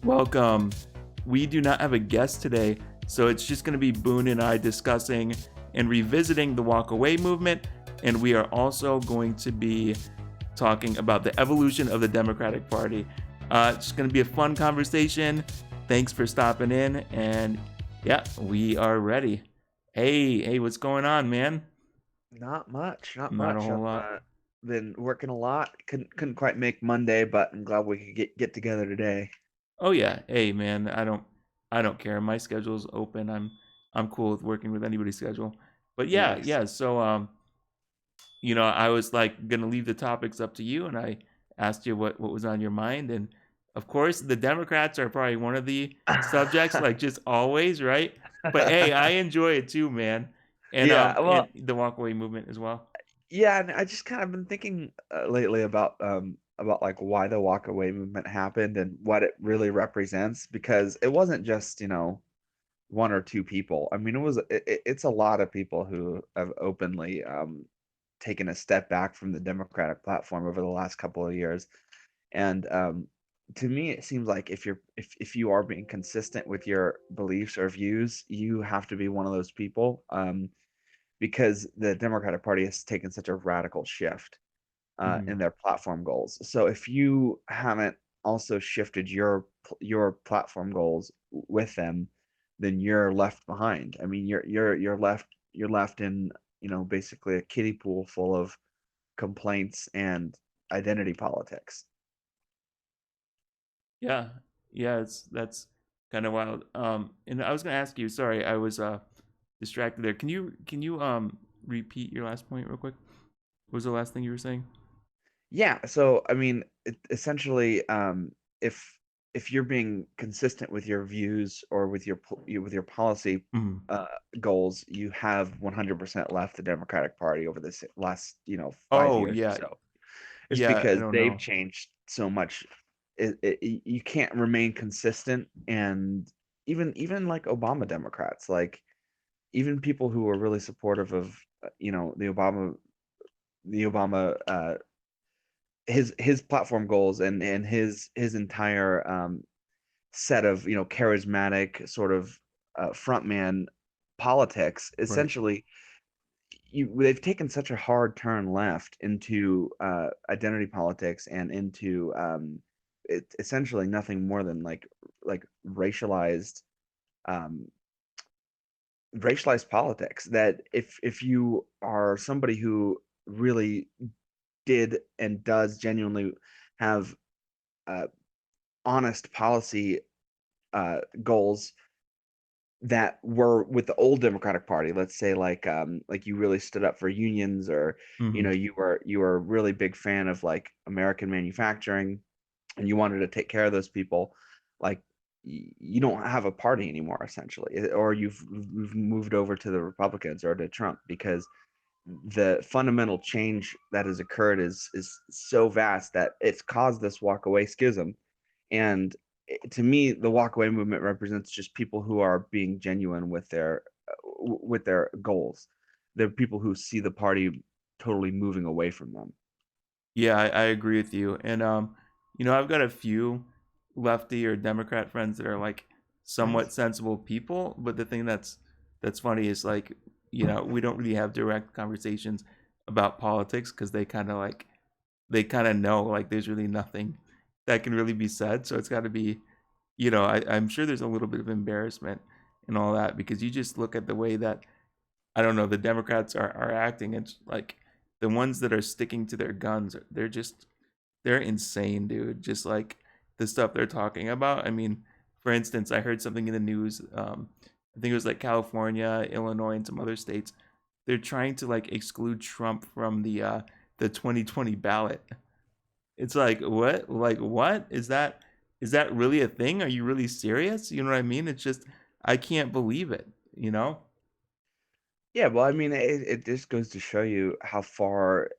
Welcome. We do not have a guest today, so it's just going to be Boone and I discussing and revisiting the walk away movement. And we are also going to be talking about the evolution of the Democratic Party. It's going to be a fun conversation. Thanks for stopping in. And yeah, we are ready. Hey, what's going on, man? Not much, not Not a much. whole I've lot. been working a lot. Couldn't quite make Monday, but I'm glad we could get together today. Oh yeah. Hey man, I don't care. My schedule's open. I'm cool with working with anybody's schedule. But yeah, Nice. yeah. So I was like gonna leave the topics up to you, and I asked you what was on your mind, and of course the Democrats are probably one of the subjects, like just always, right? But hey, I enjoy it too, man, and Yeah, well, the walkaway movement as well. yeah, and I just kind of been thinking lately about like why the walk away movement happened and what it really represents because it wasn't just, one or two people. I mean, it's a lot of people who have openly taken a step back from the Democratic platform over the last couple of years. And to me, it seems like if you are being consistent with your beliefs or views, you have to be one of those people, because the Democratic Party has taken such a radical shift Hmm. in their platform goals. So if you haven't also shifted your platform goals with them, then you're left behind. I mean, you're left in basically a kiddie pool full of complaints and identity politics. Yeah, yeah. That's kind of wild. And I was gonna ask you. Sorry, I was distracted there. Can you repeat your last point real quick? What was the last thing you were saying? Yeah, so I mean, essentially, if you're being consistent with your views or with with your policy Mhm. uh, goals, you have 100% left the Democratic Party over this last 5 Oh years or yeah, so. It's yeah. I because don't they've know. changed so much. You can't remain consistent, and even like Obama Democrats, like even people who were really supportive of the Obama his platform goals and his entire set of charismatic sort of frontman politics. Right. Essentially, they've taken such a hard turn left into identity politics and into essentially nothing more than like um, racialized politics. That if you are somebody who really did and does genuinely have uh, honest policy goals that were with the old Democratic Party. Let's say like you really stood up for unions, or Hmm. you were a really big fan of like American manufacturing, and you wanted to take care of those people. Like you don't have a party anymore, essentially, or you've moved over to the Republicans or to Trump because the fundamental change that has occurred is so vast that it's caused this walkaway schism. And to me, the walkaway movement represents just people who are being genuine with their goals. They're people who see the party totally moving away from them. Yeah, I agree with you. And I've got a few lefty or Democrat friends that are like somewhat Nice. sensible people. But the thing that's funny is like, we don't really have direct conversations about politics because they kind of know like there's really nothing that can really be said. So it's got to be, I'm sure there's a little bit of embarrassment and all that because you just look at the way that I don't know the Democrats are acting. It's like the ones that are sticking to their guns, they're insane, dude. Just like the stuff they're talking about. I mean, for instance, I heard something in the news. I think it was like California, Illinois, and some other states. They're trying to like exclude Trump from the 2020 ballot. It's like what? Like what is that? Is that really a thing? Are you really serious? You know what I mean? It's just I can't believe it. You know? Yeah, well, I mean, it just goes to show you how far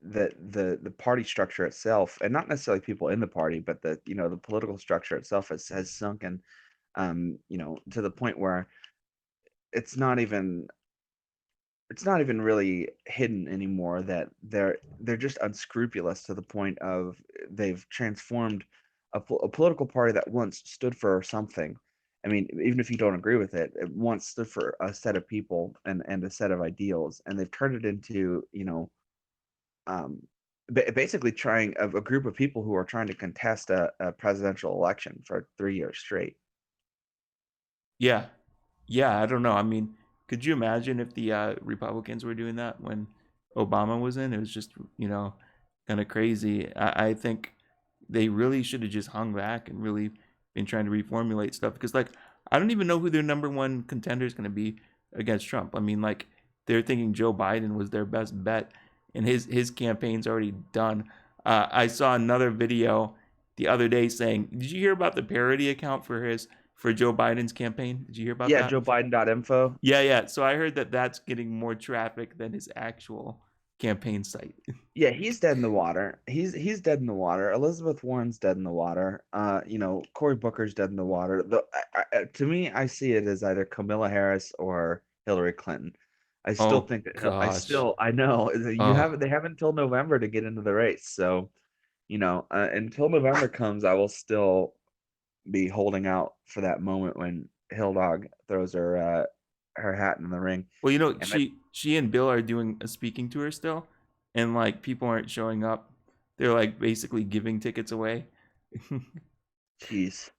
the party structure itself, and not necessarily people in the party, but the political structure itself has sunken, to the point where it's not even it's not even really hidden anymore that they're just unscrupulous to the point of they've transformed a political party that once stood for something. I mean, even if you don't agree with it, it once stood for a set of people and a set of ideals, and they've turned it into, um, basically trying a group of people who are trying to contest a presidential election for 3 years straight. Yeah. Yeah, I don't know. I mean, could you imagine if the Republicans were doing that when Obama was in? It was just, kind of crazy. I think they really should have just hung back and really been trying to reformulate stuff because, like, I don't even know who their number one contender is going to be against Trump. I mean, like, they're thinking Joe Biden was their best bet, and his campaign's already done. I saw another video the other day saying, "Did you hear about the parody account for Joe Biden's campaign? Did you hear about Yeah, that?" Joe Biden.info. Yeah, yeah. So I heard that that's getting more traffic than his actual campaign site. Yeah, he's dead in the water. He's dead in the water. Elizabeth Warren's dead in the water. Cory Booker's dead in the water. To me, I see it as either Camilla Harris or Hillary Clinton. I still Oh think that gosh. I know Oh. they have until November to get into the race. So, until November comes, I will still be holding out for that moment when Hill Dog throws her hat in the ring. Well, And she and Bill are doing a speaking tour still, and like people aren't showing up. They're like basically giving tickets away. Jeez.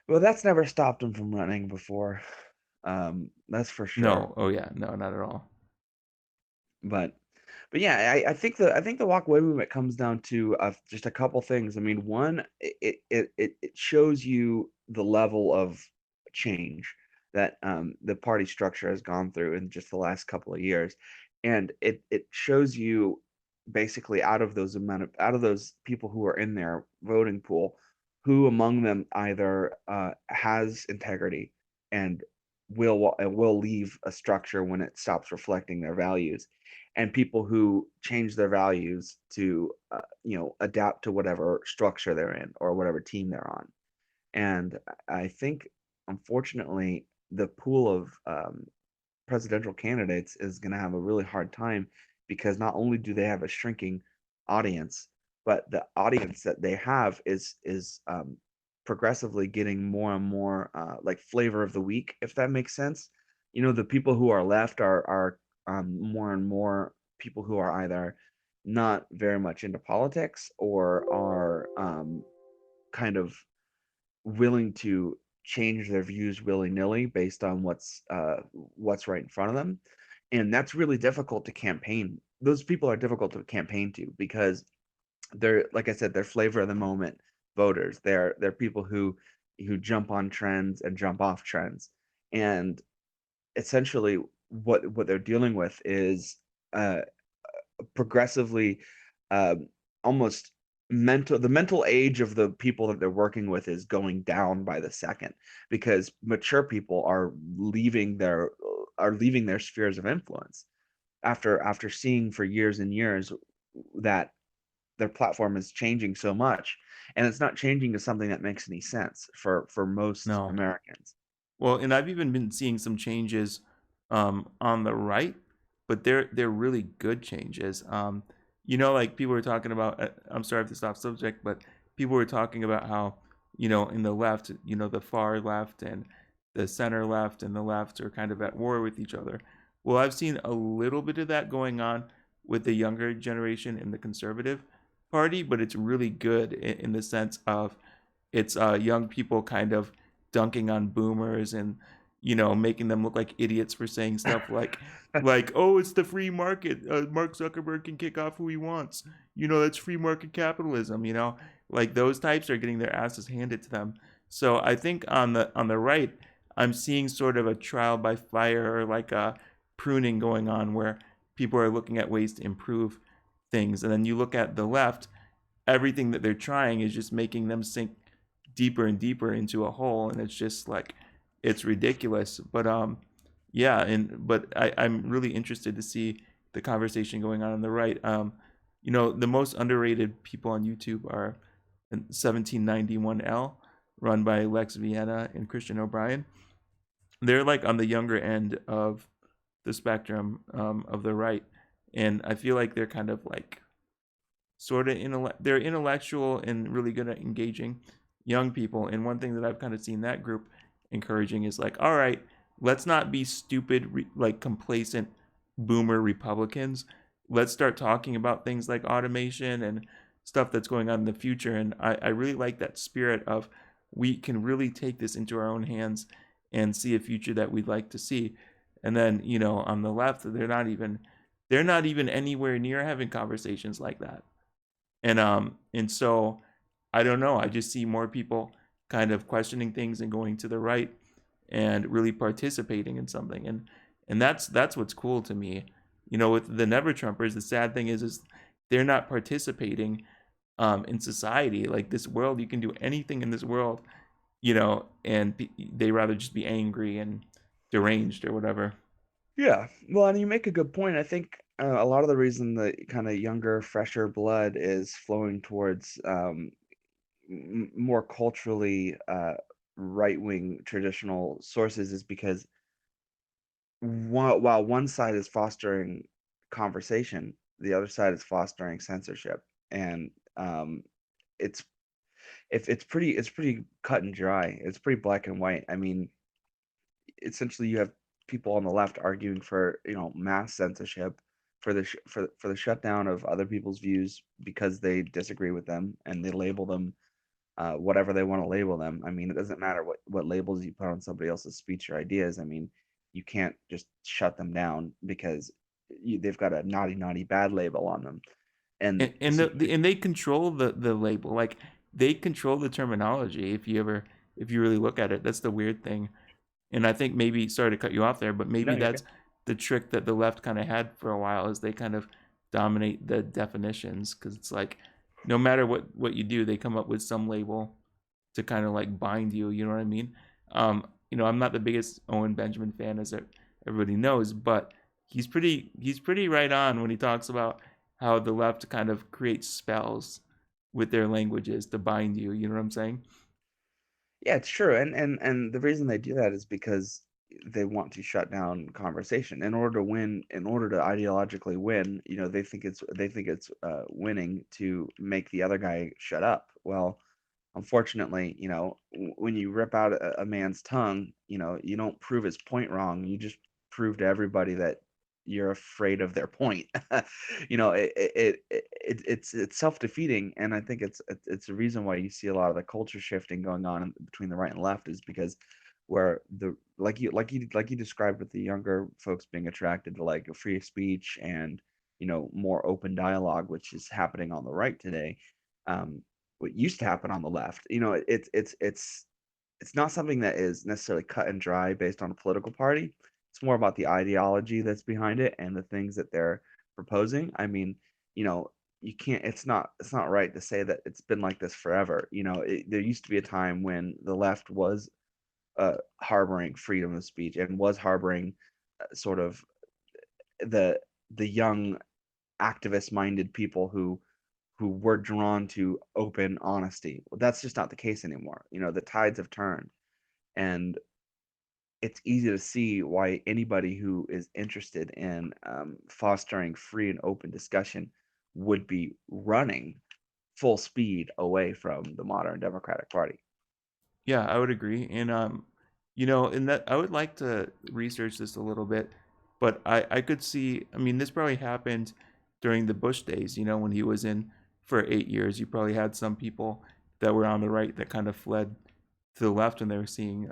Well, that's never stopped him from running before. That's for sure. No. Oh yeah. No, not at all. But but yeah, I think the walk away movement comes down to just a couple things. I mean, one, it shows you the level of change that the party structure has gone through in just the last couple of years, and it shows you basically out of those people who are in their voting pool, who among them either has integrity and will leave a structure when it stops reflecting their values, and people who change their values to adapt to whatever structure they're in or whatever team they're on. And I think, unfortunately, the pool of presidential candidates is going to have a really hard time, because not only do they have a shrinking audience, but the audience that they have is progressively getting more and more like flavor of the week, if that makes sense. The people who are left are more and more people who are either not very much into politics or are kind of willing to change their views willy-nilly based on what's right in front of them. And that's really difficult to campaign. Those people are difficult to campaign to, because they're, like I said, they're flavor of the moment voters. They're people who jump on trends and jump off trends. And essentially what they're dealing with is uh progressively, um, almost the mental age of the people that they're working with is going down by the second, because mature people are leaving their spheres of influence after seeing for years and years that their platform is changing so much, and it's not changing to something that makes any sense for most No. Americans. Well, and I've even been seeing some changes on the right, but they're really good changes. Like people were talking about. I'm sorry if this off subject, but people were talking about how in the left, the far left and the center left and the left are kind of at war with each other. Well, I've seen a little bit of that going on with the younger generation in the conservative party, but it's really good in the sense of it's young people kind of dunking on boomers and making them look like idiots for saying stuff like oh, it's the free market, Mark Zuckerberg can kick off who he wants, that's free market capitalism, like those types are getting their asses handed to them. So I think on the right, I'm seeing sort of a trial by fire, or like a pruning going on, where people are looking at ways to improve things, and then you look at the left, everything that they're trying is just making them sink deeper and deeper into a hole, and it's just like it's ridiculous. But yeah, but I'm really interested to see the conversation going on the right. The most underrated people on YouTube are 1791L, run by Lex Vienna and Christian O'Brien. They're like on the younger end of the spectrum of the right, and I feel like they're kind of like sort of they're intellectual and really good at engaging young people. And one thing that I've kind of seen that group encouraging is like, all right, let's not be stupid, like complacent boomer Republicans. Let's start talking about things like automation and stuff that's going on in the future. And I really like that spirit of we can really take this into our own hands and see a future that we'd like to see. And then, on the left, they're not even anywhere near having conversations like that. And so I don't know. I just see more people kind of questioning things and going to the right and really participating in something. And that's what's cool to me. With the Never Trumpers, the sad thing is they're not participating in society. Like this world, you can do anything in this world, and they rather just be angry and deranged or whatever. Yeah, well, and you make a good point. I think a lot of the reason the kind of younger, fresher blood is flowing towards more culturally right-wing traditional sources is because while one side is fostering conversation, the other side is fostering censorship, and it's if it's pretty cut and dry. It's pretty black and white. I mean, essentially, you have people on the left arguing for mass censorship, for the shutdown of other people's views because they disagree with them and they label them whatever they want to label them. I mean, it doesn't matter what labels you put on somebody else's speech or ideas. I mean, you can't just shut them down because they've got a naughty naughty bad label on them. And and so and they control the label, like they control the terminology. If you really look at it, that's the weird thing. And I think, maybe, sorry to cut you off there, but no, maybe you're that's good. the trick that the left kind of had for a while, is they kind of dominate the definitions, because it's like no matter what you do, they come up with some label to kind of like bind you. You know what I mean? I'm not the biggest Owen Benjamin fan, as everybody knows, but he's pretty right on when he talks about how the left kind of creates spells with their languages to bind you. You know what I'm saying? Yeah, it's true. And the reason they do that is because they want to shut down conversation in order to win, in order to ideologically win. They think it's winning to make the other guy shut up. Well, unfortunately, when you rip out a man's tongue, you don't prove his point wrong. You just prove to everybody that you're afraid of their point. It's self-defeating, and I think it's a reason why you see a lot of the culture shifting going on between the right and left is because where the like you described with the younger folks being attracted to like free speech and more open dialogue, which is happening on the right today. What used to happen on the left. It's not something that is necessarily cut and dry based on a political party. It's more about the ideology that's behind it and the things that they're proposing. I mean, you know, you can't. It's not right to say that it's been like this forever. There used to be a time when the left was harboring freedom of speech and was harboring sort of the young activist-minded people who were drawn to open honesty. Well, that's just not the case anymore. The tides have turned, and it's easy to see why anybody who is interested in fostering free and open discussion would be running full speed away from the modern Democratic Party. Yeah, I would agree. And in that, I would like to research this a little bit, but I could see. I mean, this probably happened during the Bush days. When he was in for 8 years, you probably had some people that were on the right that kind of fled to the left when they were seeing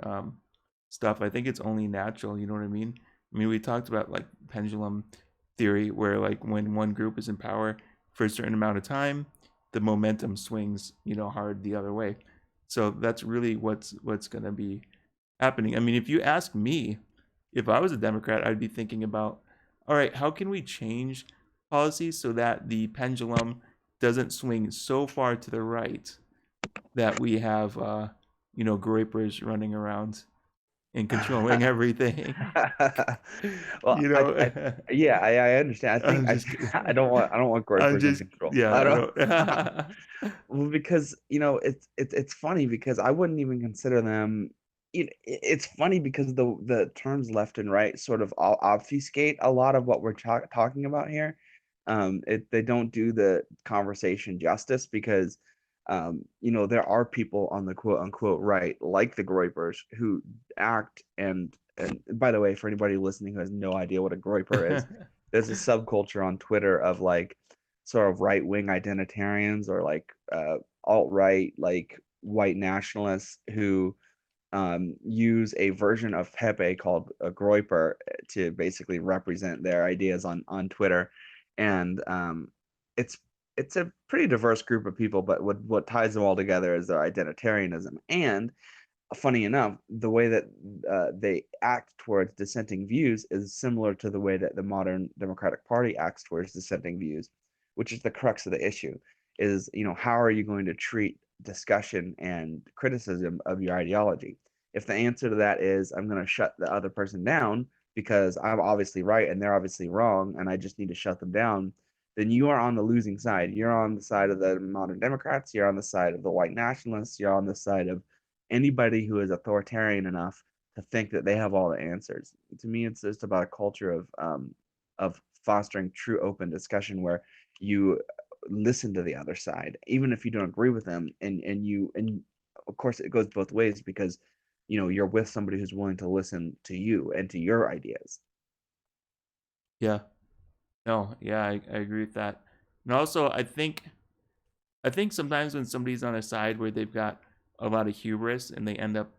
stuff. I think it's only natural. You know what I mean? I mean, we talked about like pendulum theory, where like when one group is in power for a certain amount of time, the momentum swings, hard the other way. So that's really what's going to be happening. I mean, if you ask me, if I was a Democrat, I'd be thinking about, all right, how can we change policies so that the pendulum doesn't swing so far to the right that we have, grapers running around and controlling everything. Well, you I know, yeah, I understand. I think I'm just kidding. I don't want I'm groypers in just, control. yeah, I I don't. don't. Well, because it's funny because I wouldn't even consider them. It's funny because the terms left and right sort of obfuscate a lot of what we're talking about here. They don't do the conversation justice because, there are people on the quote unquote right, like the Groypers, who act and by the way, for anybody listening who has no idea what a Groyper is, there's a subculture on Twitter of like sort of right wing identitarians or like alt right like white nationalists who use a version of Pepe called a Groyper to basically represent their ideas on Twitter, and it's it's a pretty diverse group of people. But what ties them all together is their identitarianism. And funny enough, the way that they act towards dissenting views is similar to the way that the modern Democratic Party acts towards dissenting views, which is the crux of the issue. Is how are you going to treat discussion and criticism of your ideology? If the answer to that is I'm going to shut the other person down because I'm obviously right and they're obviously wrong, and I just need to shut them down, then you are on the losing side. You're on the side of the modern Democrats. You're on the side of the white nationalists. You're on the side of anybody who is authoritarian enough to think that they have all the answers. To me, it's just about a culture of fostering true open discussion where you listen to the other side, even if you don't agree with them, and of course it goes both ways because you're with somebody who's willing to listen to you and to your ideas. Yeah. No, yeah, I agree with that. And also, I think sometimes when somebody's on a side where they've got a lot of hubris and they end up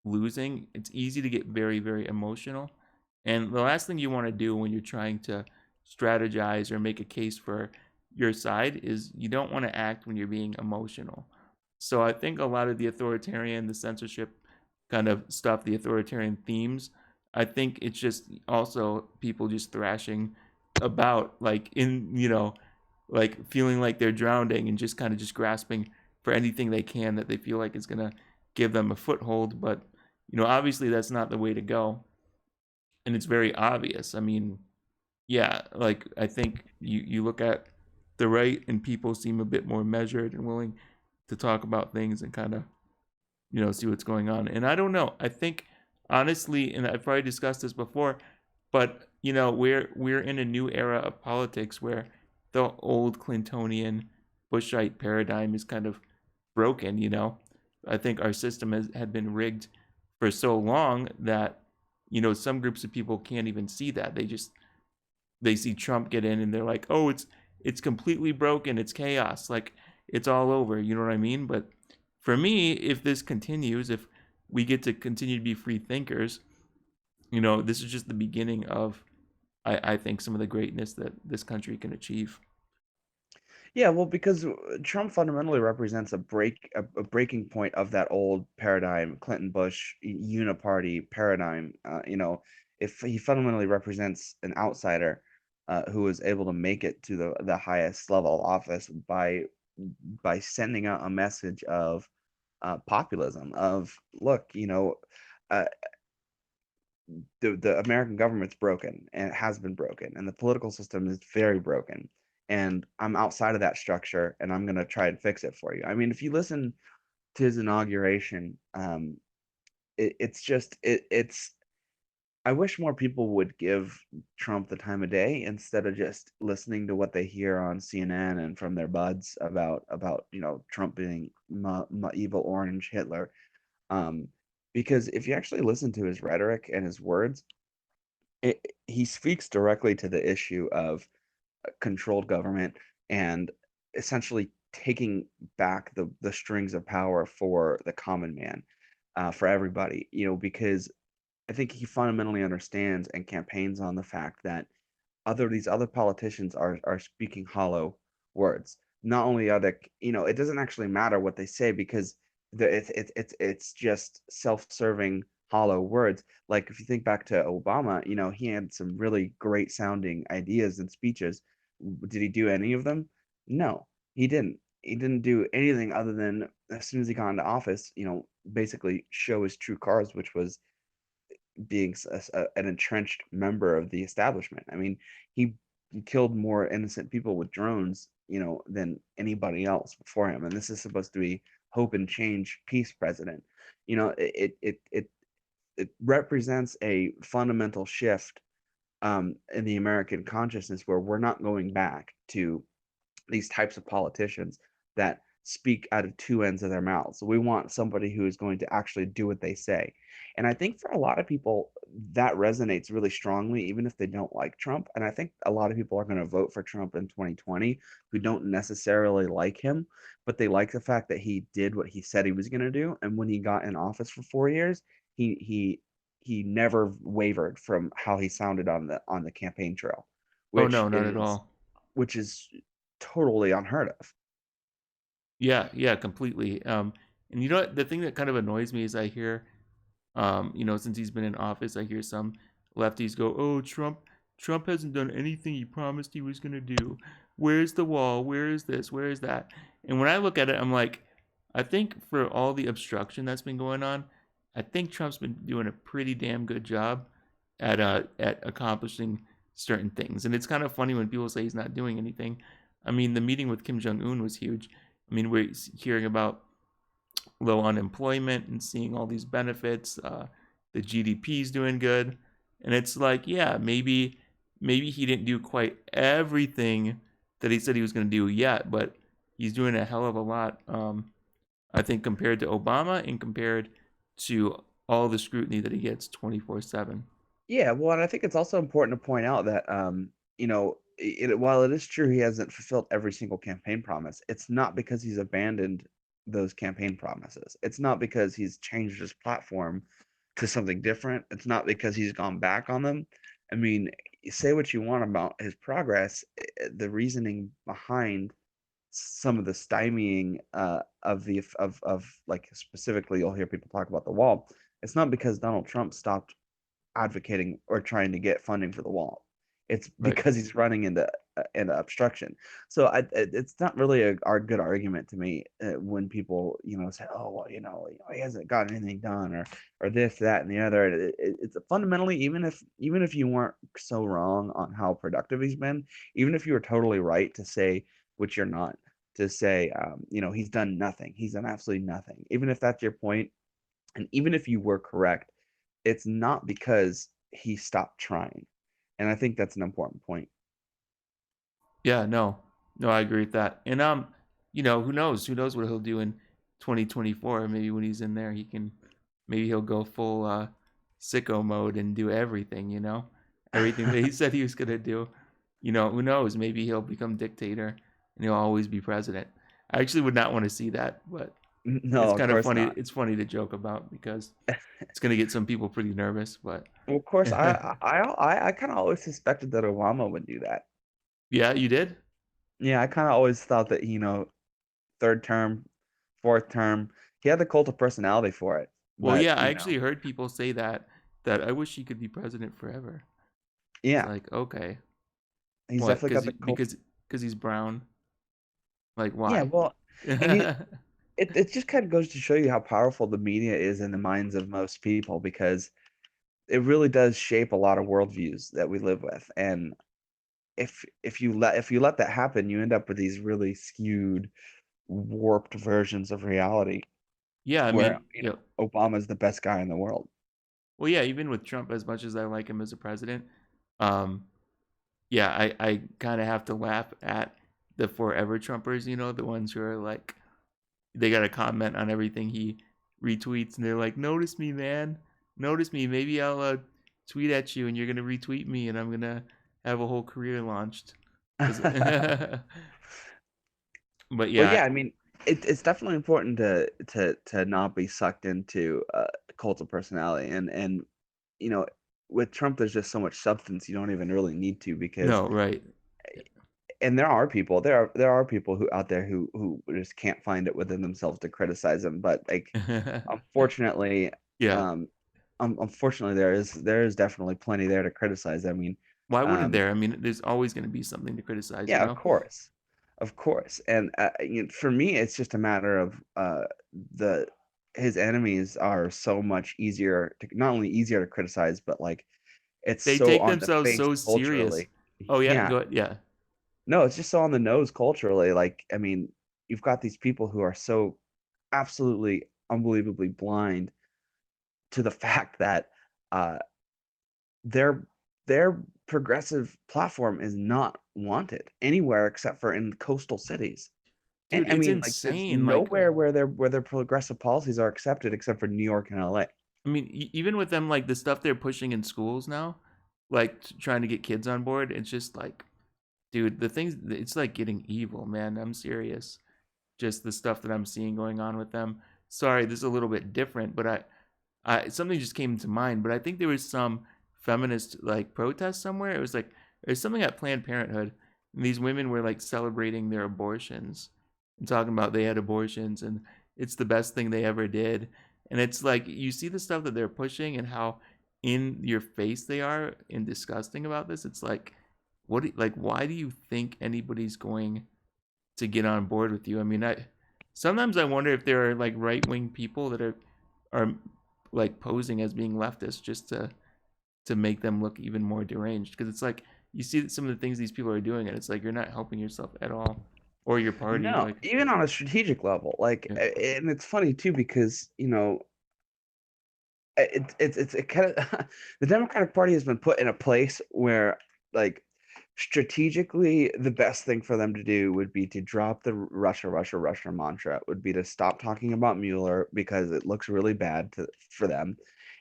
losing, it's easy to get very, very emotional. And the last thing you want to do when you're trying to strategize or make a case for your side is you don't want to act when you're being emotional. So I think a lot of the authoritarian, the censorship kind of stuff, the authoritarian themes, I think it's just also people just thrashing about like like feeling like they're drowning and just kind of just grasping for anything they can that they feel like is going to give them a foothold. But obviously that's not the way to go, and it's very obvious. I mean, yeah, like I think you look at the right and people seem a bit more measured and willing to talk about things and kind of see what's going on. And I don't know, I think honestly, and I've probably discussed this before, but we're in a new era of politics where the old Clintonian Bushite paradigm is kind of broken. I think our system had been rigged for so long that some groups of people can't even see that. They see Trump get in and they're like, oh, it's completely broken, it's chaos, like it's all over. You know what I mean? But for me, if this continues, if we get to continue to be free thinkers, this is just the beginning of, I think, some of the greatness that this country can achieve. Yeah, well, because Trump fundamentally represents a breaking point of that old paradigm, Clinton Bush uniparty paradigm. If he fundamentally represents an outsider who is able to make it to the highest level of office by sending out a message of populism, of look, uh, the American government's broken and it has been broken, and the political system is very broken. And I'm outside of that structure, and I'm gonna try and fix it for you. I mean, if you listen to his inauguration, it's just it's. I wish more people would give Trump the time of day instead of just listening to what they hear on CNN and from their buds about Trump being evil orange Hitler. Um, because if you actually listen to his rhetoric and his words, he speaks directly to the issue of controlled government and essentially taking back the strings of power for the common man, for everybody. Because I think he fundamentally understands and campaigns on the fact that these other politicians are speaking hollow words. Not only are they, it doesn't actually matter what they say because it's just self-serving hollow words. Like if you think back to Obama, he had some really great sounding ideas and speeches. Did he do any of them? No, he didn't. He didn't do anything other than as soon as he got into office, basically show his true cards, which was being an entrenched member of the establishment. I mean, he killed more innocent people with drones, than anybody else before him. And this is supposed to be hope and change, peace president. It represents a fundamental shift in the American consciousness where we're not going back to these types of politicians that speak out of two ends of their mouths. We want somebody who is going to actually do what they say. And I think for a lot of people, that resonates really strongly, even if they don't like Trump. And I think a lot of people are going to vote for Trump in 2020 who don't necessarily like him, but they like the fact that he did what he said he was going to do. And when he got in office for 4 years, he he he never wavered from how he sounded on the campaign trail, Oh which no, not at is all. which is totally unheard of. Yeah, yeah, completely. And you know what? The thing that kind of annoys me is I hear, since he's been in office, I hear some lefties go, "Oh, Trump hasn't done anything he promised he was gonna do. Where's the wall? Where is this? Where is that?" And when I look at it, I'm like, I think for all the obstruction that's been going on, I think Trump's been doing a pretty damn good job at accomplishing certain things. And it's kind of funny when people say he's not doing anything. I mean, the meeting with Kim Jong Un was huge. I mean, we're hearing about low unemployment and seeing all these benefits. The GDP is doing good, and it's like, yeah, maybe he didn't do quite everything that he said he was going to do yet, but he's doing a hell of a lot. I think compared to Obama and compared to all the scrutiny that he gets 24/7. Yeah, well, and I think it's also important to point out that, while it is true he hasn't fulfilled every single campaign promise, it's not because he's abandoned those campaign promises. It's not because he's changed his platform to something different. It's not because he's gone back on them. I mean, say what you want about his progress, the reasoning behind some of the stymieing of like specifically, you'll hear people talk about the wall. It's not because Donald Trump stopped advocating or trying to get funding for the wall. It's Right. because he's running into obstruction. So it's not really a good argument to me when people say, oh well, he hasn't got anything done or this, that, and the other. It's fundamentally, even if you weren't so wrong on how productive he's been, even if you were totally right to say, which you're not, to say he's done nothing, he's done absolutely nothing. Even if that's your point, and even if you were correct, it's not because he stopped trying. And I think that's an important point. Yeah, no. No, I agree with that. And who knows? Who knows what he'll do in 2024? Maybe when he's in there, maybe he'll go full sicko mode and do everything. Everything that he said he was going to do. Who knows? Maybe he'll become dictator and he'll always be president. I actually would not want to see that, but it's No, of kind of course funny. not. It's funny to joke about because it's going to get some people pretty nervous, but Well, of course, I kind of always suspected that Obama would do that. yeah, you did? Yeah, I kind of always thought that, third term, fourth term, he had the cult of personality for it. Well, But, yeah, I actually heard people say that I wish he could be president forever. It's yeah, like, okay. he's What? definitely got the cult. Because he's brown? Like Yeah, why? well, and it just kind of goes to show you how powerful the media is in the minds of most people because it really does shape a lot of worldviews that we live with. And if you let that happen, you end up with these really skewed, warped versions of reality Yeah, I where, mean, yeah. Obama's the best guy in the world. Well, yeah, even with Trump, as much as I like him as a president, um, yeah, I kind of have to laugh at the forever Trumpers. The ones who are like, they got to comment on everything he retweets, and they're like, "Notice me, man. Notice me. Maybe I'll tweet at you, and you're gonna retweet me, and I'm gonna have a whole career launched." 'Cause- but Well, yeah, yeah, I mean, it's definitely important to not be sucked into cult of personality, and you know, with Trump, there's just so much substance you don't even really need to because, no, right. and there are people who out there who just can't find it within themselves to criticize him, but like unfortunately, Yeah. um, unfortunately, there is definitely plenty there to criticize. I mean, Why wouldn't um, there? I mean, there's always going to be something to criticize, you yeah, of know? course, of course, and for me, it's just a matter of the his enemies are so much easier to not only easier to criticize, but like it's They so take on the themselves face so serious. culturally. Oh yeah, Yeah, go ahead. Yeah. no, it's just so on the nose culturally. Like, I mean, you've got these people who are so absolutely unbelievably blind to the fact that uh, their their progressive platform is not wanted anywhere except for in coastal cities. And Dude, I it's mean, like, there's insane. Like, nowhere where their progressive policies are accepted except for New York and LA. I mean, even with them, like the stuff they're pushing in schools now, like trying to get kids on board, it's just like, dude, the things, it's like getting evil, man. I'm serious. Just the stuff that I'm seeing going on with them. Sorry, this is a little bit different, but something just came to mind. But I think there was some feminist like protest somewhere. It was like there's something at Planned Parenthood, and these women were like celebrating their abortions and talking about they had abortions and it's the best thing they ever did. And it's like you see the stuff that they're pushing and how in your face they are and disgusting about this. It's like like why do you think anybody's going to get on board with you? I mean, I sometimes I wonder if there are like right wing people that are like posing as being leftists just to make them look even more deranged. Because it's like you see some of the things these people are doing, and it's like you're not helping yourself at all or your party. No, Like, even on a strategic level, like, yeah. and it's funny too because it kind of the Democratic Party has been put in a place where, like, strategically, the best thing for them to do would be to drop the Russia, Russia, Russia mantra. Would be to stop talking about Mueller because it looks really bad for them,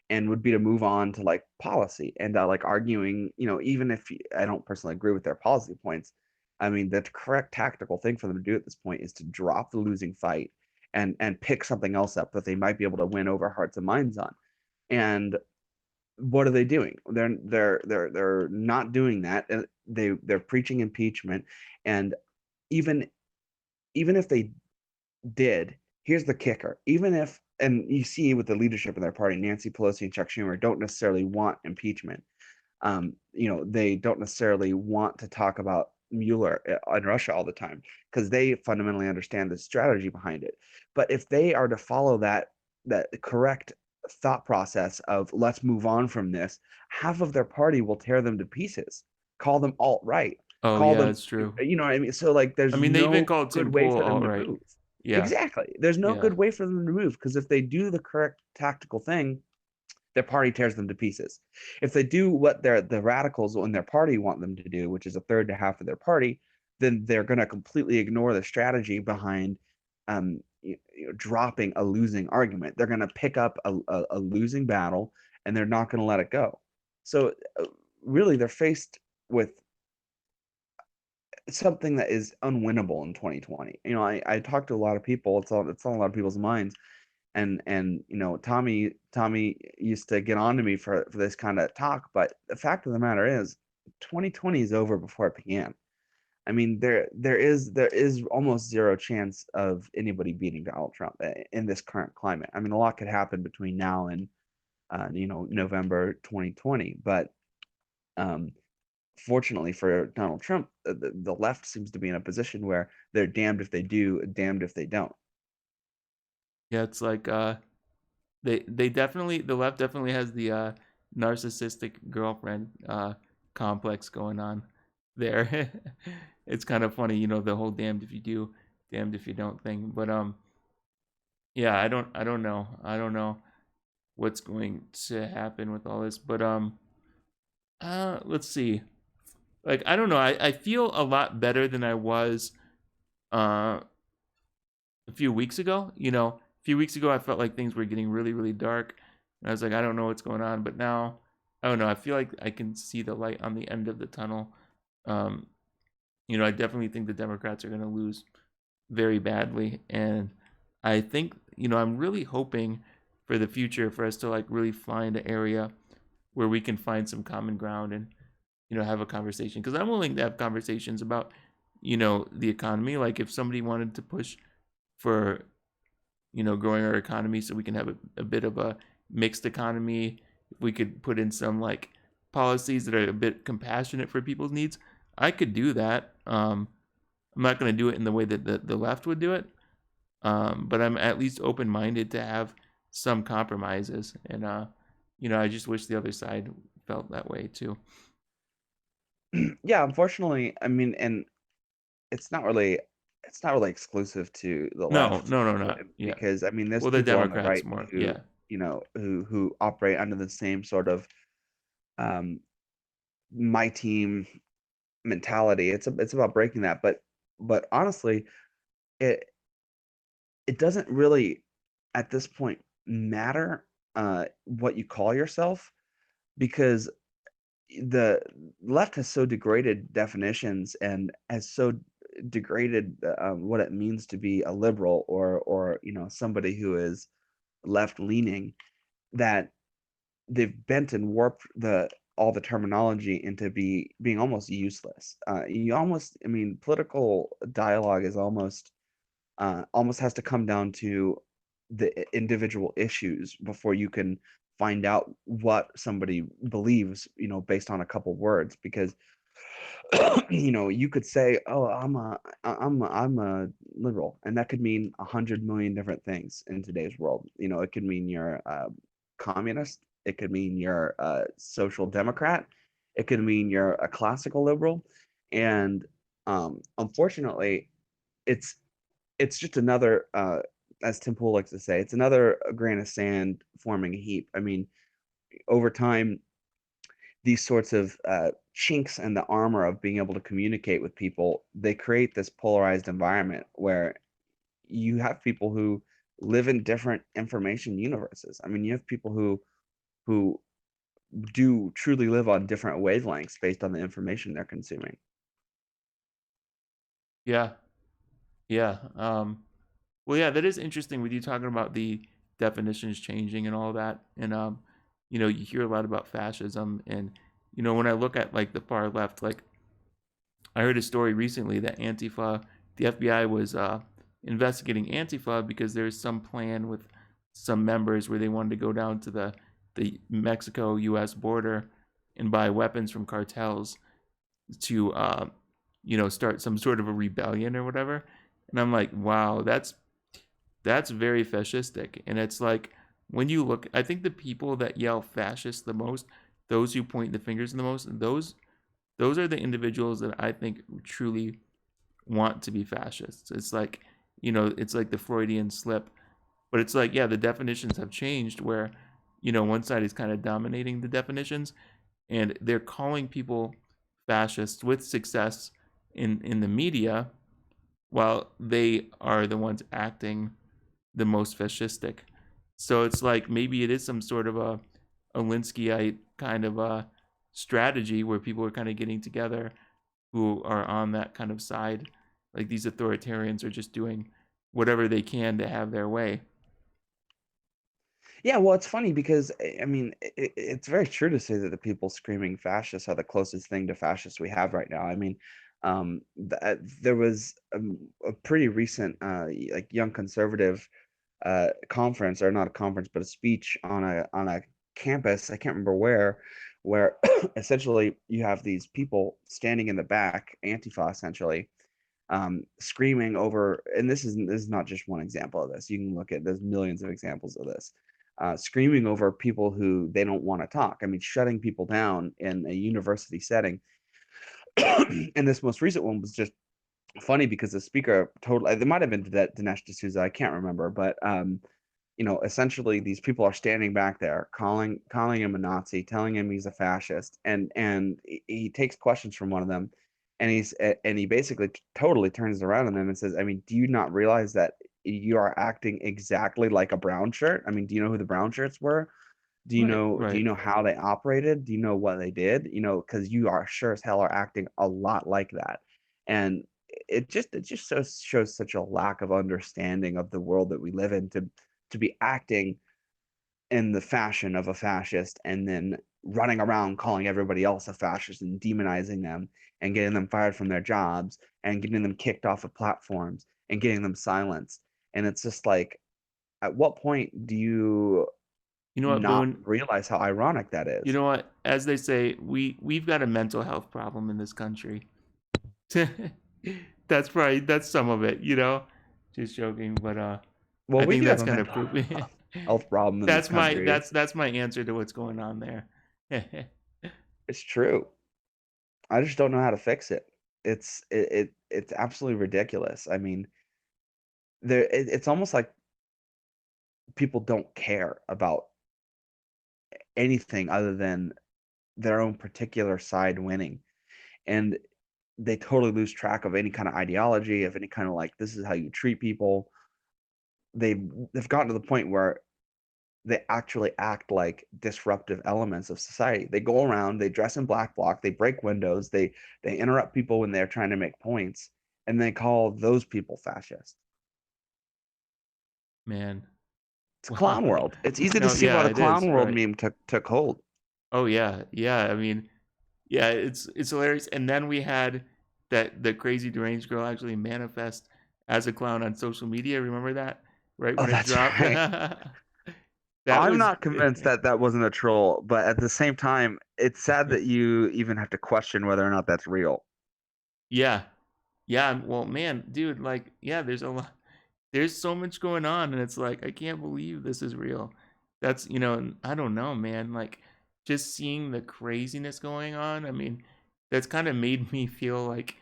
and would be to move on to like policy and like arguing. Even if I don't personally agree with their policy points, I mean the correct tactical thing for them to do at this point is to drop the losing fight and pick something else up that they might be able to win over hearts and minds on. And what are they doing? They're not doing that. They're preaching impeachment, and even even if they did, here's the kicker. Even if, and you see with the leadership in their party, Nancy Pelosi and Chuck Schumer don't necessarily want impeachment. They don't necessarily want to talk about Mueller and Russia all the time because they fundamentally understand the strategy behind it. But if they are to follow that correct thought process of let's move on from this, half of their party will tear them to pieces, call them alt right, Oh call yeah, them, that's true. you know what I mean? So like, I there's mean, they even no called good Tim way Pool for them all to right. move. Yeah, Exactly. There's no yeah, good way for them to move because if they do the correct tactical thing, their party tears them to pieces. If they do what the radicals in their party want them to do, which is a third to half of their party, then they're going to completely ignore the strategy behind dropping a losing argument. They're going to pick up a losing battle and they're not going to let it go. So really, they're faced with something that is unwinnable in 2020. I talked to a lot of people. It's on a lot of people's minds, and Tommy used to get on to me for this kind of talk, but the fact of the matter is 2020 is over before it began. I mean, there is almost zero chance of anybody beating Donald Trump in this current climate. I mean, a lot could happen between now and November 2020, but um fortunately for Donald Trump, the left seems to be in a position where they're damned if they do, damned if they don't. yeah. It's like they definitely the left definitely has the narcissistic girlfriend complex going on there. It's kind of funny, the whole damned if you do, damned if you don't thing. But yeah, I don't know. I don't know what's going to happen with all this. But let's see. Like I don't know. I feel a lot better than I was uh a few weeks ago. A few weeks ago I felt like things were getting really, really dark. And I was like, I don't know what's going on. But now, I don't know. I feel like I can see the light on the end of the tunnel. Um, I definitely think the Democrats are going to lose very badly. And I think, I'm really hoping for the future for us to like really find an area where we can find some common ground and, have a conversation. Because I'm willing to have conversations about, the economy. Like if somebody wanted to push for growing our economy so we can have a bit of a mixed economy. If we could put in some like policies that are a bit compassionate for people's needs, I could do that. I'm not going to do it in the way that the left would do it, but I'm at least open minded to have some compromises. And, I just wish the other side felt that way too. Yeah, unfortunately, I mean, and it's not really exclusive to the No, left, no, no, not. Yeah. because I mean, there's Well, the people on the Democrats right more. who Yeah. who operate under the same sort of um my team mentality. It's about breaking that. But honestly, it it doesn't really at this point matter what you call yourself, because the left has so degraded definitions and has so degraded what it means to be a liberal, or somebody who is left leaning, that they've bent and warped the all the terminology into being almost useless. I mean, political dialogue is almost has to come down to the individual issues before you can find out what somebody believes, based on a couple words. Because you could say, "Oh, I'm a liberal," and that could mean 100 million different things in today's world. It could mean you're a communist. It could mean you're a social democrat. It could mean you're a classical liberal, and unfortunately, it's it's just another, as Tim Pool likes to say, it's another grain of sand forming a heap. I mean, over time, these sorts of chinks in the armor of being able to communicate with people, they create this polarized environment where you have people who live in different information universes. I mean, you have people who do truly live on different wavelengths based on the information they're consuming. Yeah, yeah. Well, yeah, that is interesting with you talking about the definitions changing and all that. And you hear a lot about fascism, and when I look at like the far left, like I heard a story recently that Antifa, the FBI was investigating Antifa because there's some plan with some members where they wanted to go down to the Mexico-U.S. border and buy weapons from cartels to start some sort of a rebellion or whatever. And I'm like, wow, that's very fascistic. And it's like when you look, I think the people that yell fascist the most, those who point the fingers the most, those are the individuals that I think truly want to be fascists. It's like, it's like the Freudian slip. But it's like, yeah, the definitions have changed where, one side is kind of dominating the definitions and they're calling people fascists with success in the media while they are the ones acting the most fascistic. So it's like maybe it is some sort of a Alinskyite kind of a strategy where people are kind of getting together who are on that kind of side. Like these authoritarians are just doing whatever they can to have their way. Yeah, well, it's funny because I mean, it's very true to say that the people screaming fascist are the closest thing to fascist we have right now. I mean, there was a pretty recent, like young conservative conference, or not a conference, but a speech on a campus. I can't remember where essentially you have these people standing in the back, Antifa essentially, screaming over, and this is not just one example of this. You can look at there's millions of examples of this. Screaming over people who they don't want to talk. I mean, shutting people down in a university setting. And this most recent one was just funny because the speaker totally, it might have been Dinesh D'Souza, I can't remember, but essentially these people are standing back there calling him a Nazi, telling him he's a fascist, and he takes questions from one of them, and he basically totally turns around on them and says, I mean, do you not realize that you are acting exactly like a brown shirt? I mean, do you know who the brown shirts were? Right, Do you right. know how they operated? Do you know what they did? Because you are sure as hell are acting a lot like that. And it just shows such a lack of understanding of the world that we live in, to be acting in the fashion of a fascist, and then running around calling everybody else a fascist and demonizing them, and getting them fired from their jobs, and getting them kicked off of platforms, and getting them silenced. And it's just like, at what point do you You know what, not Boone? realize how ironic that You is? know what? As they say, we've got a mental health problem in this country. That's some of it. Just joking, but Well, I we think do have that's a kind of mental proof. health problem in this that's my country. that's my answer to what's going on there. It's true. I just don't know how to fix it. It's absolutely ridiculous. I mean, it's almost like people don't care about anything other than their own particular side winning, and they totally lose track of any kind of ideology, of any kind of like this is how you treat people. They've gotten to the point where they actually act like disruptive elements of society. They go around, they dress in black bloc, they break windows, they interrupt people when they're trying to make points, and they call those people fascist. Man. It's Wow. clown world. It's easy to No, see yeah, why the it is, clown world right. meme took hold. Oh yeah, yeah. I mean, yeah, it's hilarious. And then we had that the crazy deranged girl actually manifest as a clown on social media. Remember that? Right Oh, when it that's dropped. right. That I'm was not convinced that that wasn't a troll, but at the same time, it's sad that you even have to question whether or not that's real. yeah. Yeah, well, man, dude, like, yeah, there's so much going on, and it's like I can't believe this is real. That's, I don't know, man, like just seeing the craziness going on. I mean, that's kind of made me feel like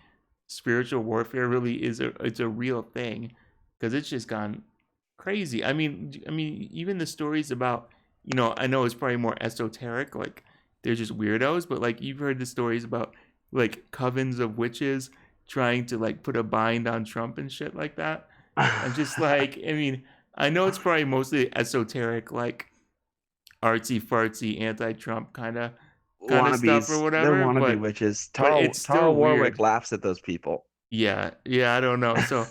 spiritual warfare really is it's a real thing, because it's just gone crazy. I mean, even the stories about, I know it's probably more esoteric, like they're just weirdos, but like you've heard the stories about like covens of witches trying to like put a bind on Trump and shit like that. I'm just like, I mean, I know it's probably mostly esoteric, like artsy fartsy anti-Trump kind of stuff or Wannabes, they're whatever, wannabe but witches. it's Tara still Warwick weird. laughs at those people. Yeah, yeah, I don't know. So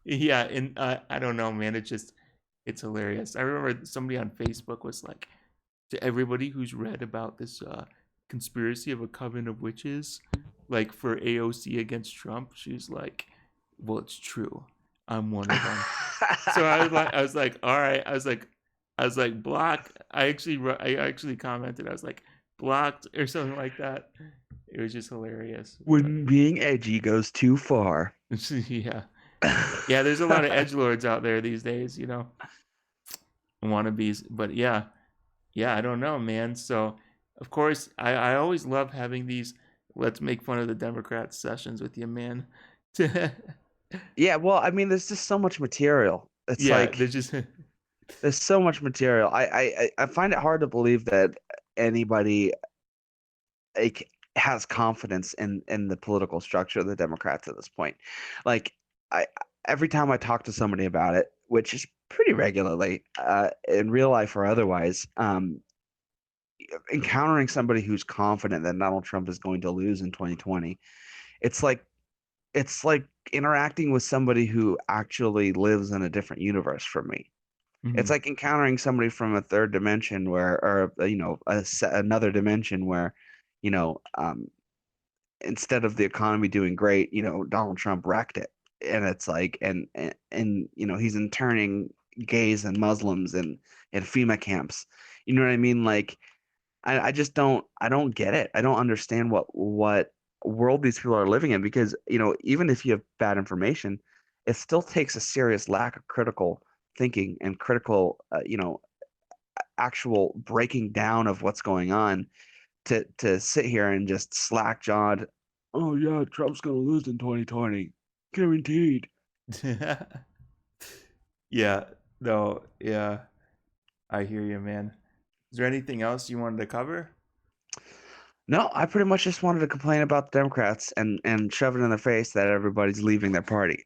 yeah, and I don't know, man. It's hilarious. I remember somebody on Facebook was like, to everybody who's read about this conspiracy of a coven of witches, like for AOC against Trump, she's like, well, it's true. I'm one of them. So I was like, all right. I was like, block. I actually commented. I was like, blocked or something like that. It was just hilarious. But When being edgy goes too far. yeah, yeah. There's a lot of edge lords out there these days, wannabes. But yeah, yeah. I don't know, man. So of course, I always love having these let's make fun of the Democrats sessions with you, man. Yeah, well, I mean, there's just so much material. It's Yeah, like there's just there's so much material. I find it hard to believe that anybody like has confidence in the political structure of the Democrats at this point. Like I every time I talk to somebody about it, which is pretty regularly, in real life or otherwise, encountering somebody who's confident that Donald Trump is going to lose in 2020, it's like it's like interacting with somebody who actually lives in a different universe from me. It's Mhm. like encountering somebody from a third dimension where, or another dimension where, you know, um, instead of the economy doing great, Donald Trump wrecked it, and it's like, and he's interning gays and Muslims in FEMA camps. You know what I mean? Like, I just I don't get it. I don't understand what world these people are living in, because even if you have bad information, it still takes a serious lack of critical thinking and critical actual breaking down of what's going on to sit here and just slack jawed. Oh yeah, Trump's gonna lose in 2020, guaranteed. Yeah, no, yeah, I hear you, man. Is there anything else you wanted to cover? No, I pretty much just wanted to complain about the Democrats and shove it in their face that everybody's leaving their party.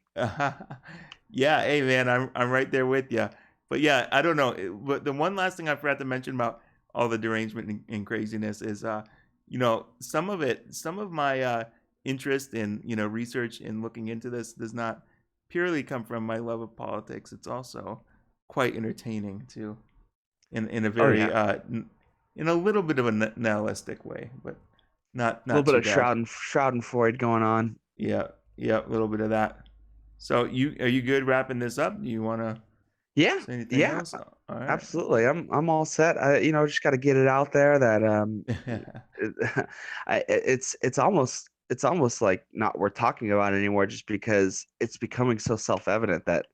Yeah, hey man, I'm right there with you. But yeah, I don't know. But the one last thing I forgot to mention about all the derangement and craziness is, some of my interest in research and looking into this does not purely come from my love of politics. It's also quite entertaining too, in a Oh very yeah, in a little bit of a nihilistic way, but not a little not bit too of bad. Schadenfreude going on. Yeah, yeah, a little bit of that. So are you good wrapping this up? Do you want to Yeah, say anything yeah, else? All right. absolutely. I'm all set. I just got to get it out there that it's almost like not worth talking about anymore, just because it's becoming so self-evident that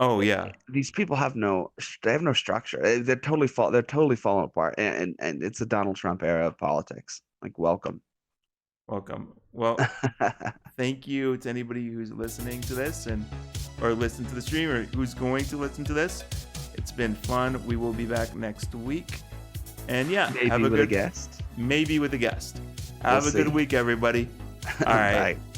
Oh yeah, these people have no structure. They're totally falling apart, and it's a Donald Trump era of politics. Like, welcome. welcome. Well, thank you to anybody who's listening to this and or listen to the stream or who's going to listen to this. It's been fun. We will be back next week. And yeah, have Maybe a with a good guest. maybe with a guest. We'll Have a good see. week, everybody. All right. Bye.